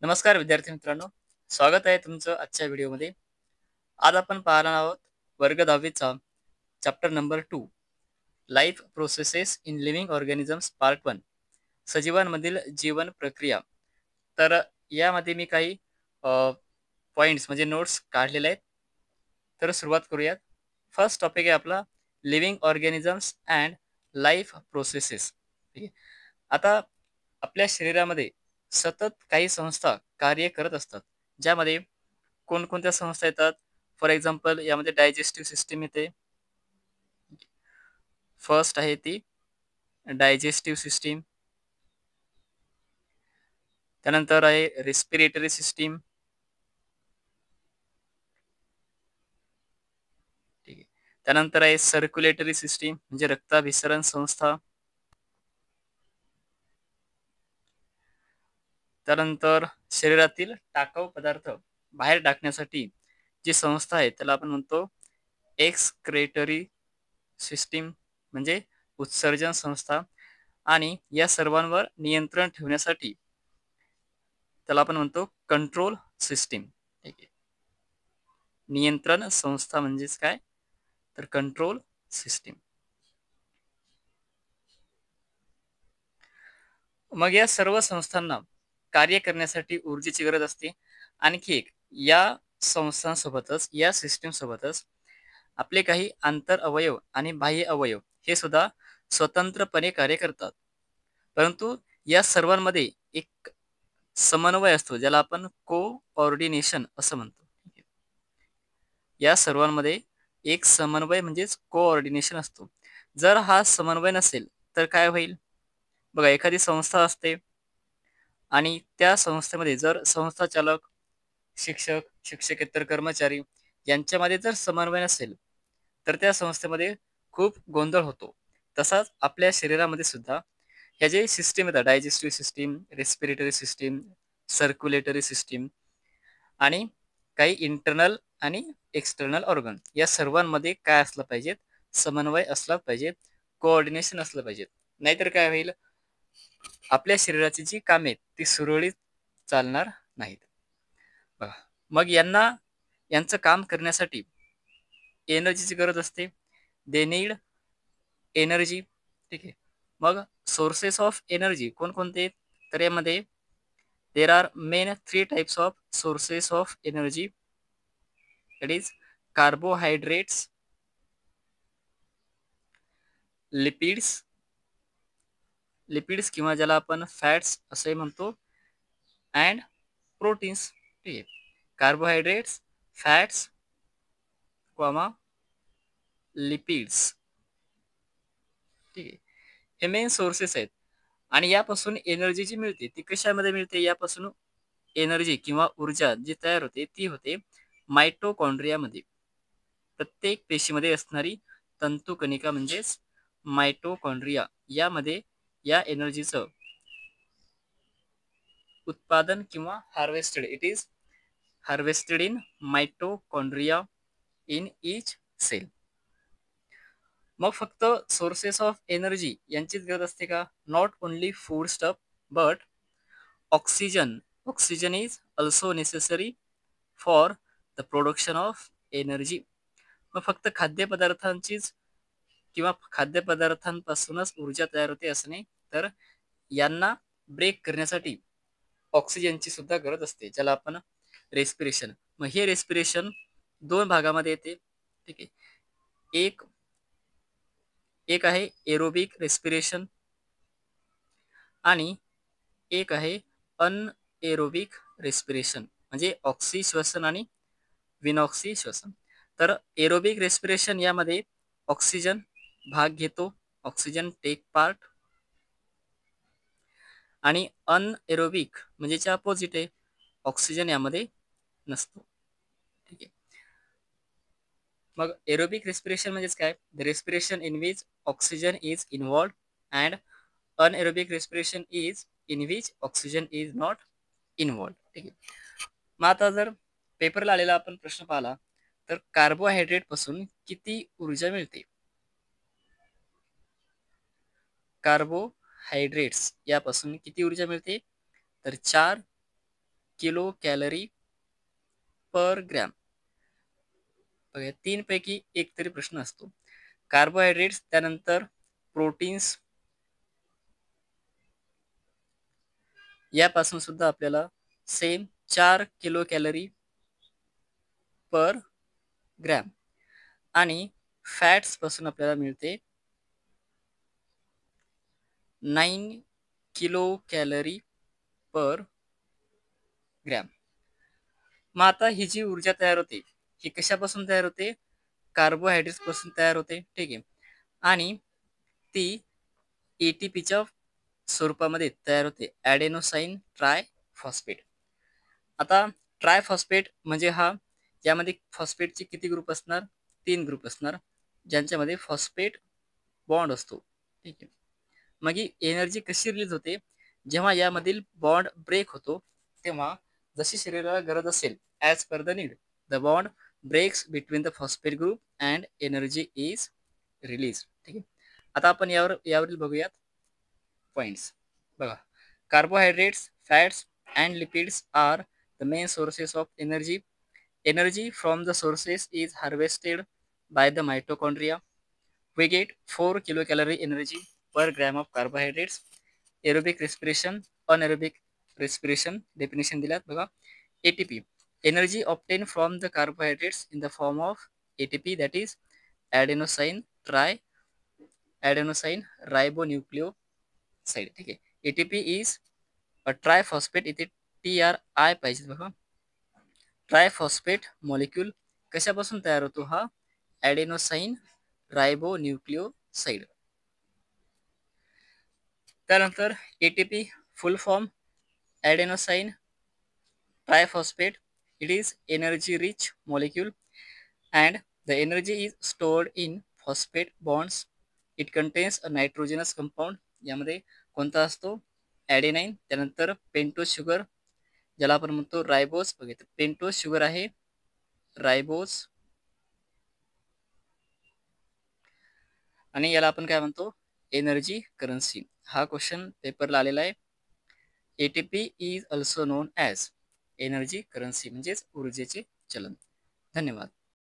नमस्कार विद्यार्थी मित्रांनो, स्वागत आहे तुमचं आजच्या व्हिडिओमध्ये. आज आपण पाहणार आहोत वर्ग 10वीचा chapter number 2, life processes in living organisms part 1, सजीवांमधील जीवन प्रक्रिया. तर यामध्ये मी काही पॉइंट्स म्हणजे नोट्स काढलेले आहेत. तर सुरुवात करूयात. फर्स्ट टॉपिक आहे आपला living organisms and life processes. ठीक आहे. आता आपल्या शरीरामध्ये सतत काही संस्था कार्य करत असतात, ज्यामध्ये कोणकोणत्या संस्था येतात. फॉर एक्झाम्पल यामध्ये डायजेस्टिव्ह सिस्टीम येते. फर्स्ट आहे ती डायजेस्टिव्ह सिस्टीम. त्यानंतर आहे रेस्पिरेटरी सिस्टीम. ठीक आहे. त्यानंतर आहे सर्क्युलेटरी सिस्टीम म्हणजे रक्ताभिसरण संस्था. त्यानंतर शरीरातील टाकाऊ पदार्थ बाहेर टाकण्यासाठी जी संस्था आहे त्याला आपण म्हणतो एक्सक्रेटरी सिस्टीम म्हणजे उत्सर्जन संस्था. आणि या सर्वांवर नियंत्रण ठेवण्यासाठी त्याला आपण म्हणतो कंट्रोल सिस्टीम. ठीक आहे. नियंत्रण संस्था म्हणजेच काय, तर कंट्रोल सिस्टीम. मग या सर्व संस्थांना कार्य करण्यासाठी ऊर्जेची गरज असते. आणखी एक, या संस्थांसोबतच या सिस्टीम सोबतच आपले काही आंतर अवयव आणि बाह्य अवयव हे सुद्धा स्वतंत्रपणे कार्य करतात. परंतु या सर्वांमध्ये एक समन्वय असतो, ज्याला आपण कोऑर्डिनेशन असं म्हणतो. या सर्वांमध्ये एक समन्वय म्हणजेच कोऑर्डिनेशन असतो. जर हा समन्वय नसेल तर काय होईल? बघा, एखादी संस्था असते आणि त्या संस्थेमध्ये जर संस्थाचालक, शिक्षक, शिक्षकेतर कर्मचारी यांच्यामध्ये जर समन्वय नसेल तर त्या संस्थेमध्ये खूप गोंधळ होतो. तसाच आपल्या शरीरामध्ये सुद्धा ह्या जे सिस्टीम येतात, digestive system, respiratory system, circulatory system आणि काही इंटरनल आणि एक्सटर्नल ऑर्गन, या सर्वांमध्ये काय असलं पाहिजे? समन्वय असला पाहिजे, कोऑर्डिनेशन असलं पाहिजे. नाहीतर काय होईल? आपल्या शरीराची जी कामे आहेत ती सुरळीत चालणार नाहीत. बघा, मग यांचं काम करण्यासाठी एनर्जीची गरज असते. They need energy. ठीक आहे. मग सोर्सेस ऑफ एनर्जी कोणकोणते? तर यामध्ये there are main 3 types of sources of energy. It is carbohydrates, lipids, lipids किंवा ज्याला आपण फॅट्स असे म्हणतो, अँड प्रोटीन्स. ठीक आहे. Carbohydrates, fats, comma lipids. ठीक आहे. हे मेन सोर्सेस आहेत. आणि यापासून एनर्जी जी मिळते ती कशामध्ये मिळते? यापासून एनर्जी किंवा ऊर्जा जी तयार होते ती होते मायटोकॉन्ड्रियामध्ये. प्रत्येक पेशीमध्ये असणारी तंतुकणिका म्हणजेच मायटोकॉन्ड्रिया, यामध्ये या एनर्जीचं उत्पादन किंवा harvested, it is harvested in mitochondria in each cell. मग फक्त सोर्सेस ऑफ एनर्जी यांचीच गरज असते का? Not only food stuff but oxygen. Oxygen is also necessary for the production of energy. मग फक्त खाद्यपदार्थांचीच किंवा खाद्यपदार्थांपासूनच ऊर्जा तयार होते असं नाही, तर यांना ब्रेक करण्यासाठी ऑक्सिजनची सुद्धा गरज असते, ज्याला आपण रेस्पिरेशन. मग हे रेस्पिरेशन दोन भागामध्ये येते. ठीक आहे. एक एक आहे एरोबिक रेस्पिरेशन आणि एक आहे अनएरोबिक रेस्पिरेशन म्हणजे ऑक्सी श्वसन आणि विनॉक्सी श्वसन. तर एरोबिक रेस्पिरेशन यामध्ये ऑक्सिजन भाग घेतो, ऑक्सिजन टेक पार्ट. आणि अनएरोबिक म्हणजे अपोजिट आहे, ऑक्सिजन यामध्ये नसतो. ठीक आहे. मग एरोबिक रेस्पिरेशन म्हणजेच काय? The respiration in which oxygen is involved and anaerobic respiration is in which oxygen is not involved. ठीक आहे. मग आता जर पेपरला आलेला आपण प्रश्न पाहिला तर कार्बोहायड्रेट पासून किती ऊर्जा मिळते? कार्बोहायड्रेट्स यापासून किती ऊर्जा मिळते? तर 4 किलो कॅलरी पर ग्रॅम. बघा 3 पैकी एक तरी प्रश्न असतो. कार्बोहायड्रेट्स, त्यानंतर प्रोटीन्स यापासून सुद्धा आपल्याला सेम 4 किलो कॅलरी पर ग्रॅम आणि फॅट्स पासून आपल्याला मिळते 9 किलो कॅलरी पर ग्रॅम. मग आता ही जी ऊर्जा तयार होते ही कशापासून तयार होते? कार्बोहायड्रेट्स पासून तयार होते. ठीक आहे. आणि ती एटीपीच्या स्वरूपामध्ये तयार होते, ॲडेनोसाइन ट्रायफॉस्फेट. आता ट्रायफॉस्फेट म्हणजे हा, यामध्ये फॉस्फेटचे किती ग्रुप असणार? 3 ग्रुप असणार, ज्यांच्यामध्ये फॉस्फेट बॉन्ड असतो. ठीक आहे. मग ही एनर्जी कशी रिलीज होते? जेव्हा यामधील बॉन्ड ब्रेक होतो तेव्हा जशी शरीराला गरज असेल, as per the need, the bond breaks between the phosphate group and energy is release. ठीक आहे. आता आपण यावरील बघूयात पॉइंट्स. बघा, carbohydrates, fats and lipids are the main sources of energy. Energy from the sources is harvested by the mitochondria. We get 4 kilocalorie energy per gram of carbohydrates. Aerobic respiration, anaerobic respiration definition दिल्यात बघा. ATP, energy obtained from the carbohydrates in the form of ATP, that is adenosine ribonucleoside. ठीक आहे. ATP is a triphosphate, इथे TRI पाहिजे बघा. Triphosphate molecule कशापासून तयार होतो? हा ॲडेनोसाइन रायबोन्यूक्लिओसाइड. त्यानंतर ATP full form adenosine triphosphate. It is energy rich molecule and the energy is stored in phosphate bonds. It contains a nitrogenous compound. यामध्ये कोणता असतो? ॲडेनाइन. त्यानंतर पेंटोज शुगर, ज्याला आपण म्हणतो रायबोज. बघितलं, पेंटोज शुगर आहे रायबोज, आणि याला आपण काय म्हणतो? Energy currency. हा क्वेश्चन पेपरला आलेला आहे. ATP is also non as energy currency, म्हणजेच ऊर्जेचे चलन. धन्यवाद.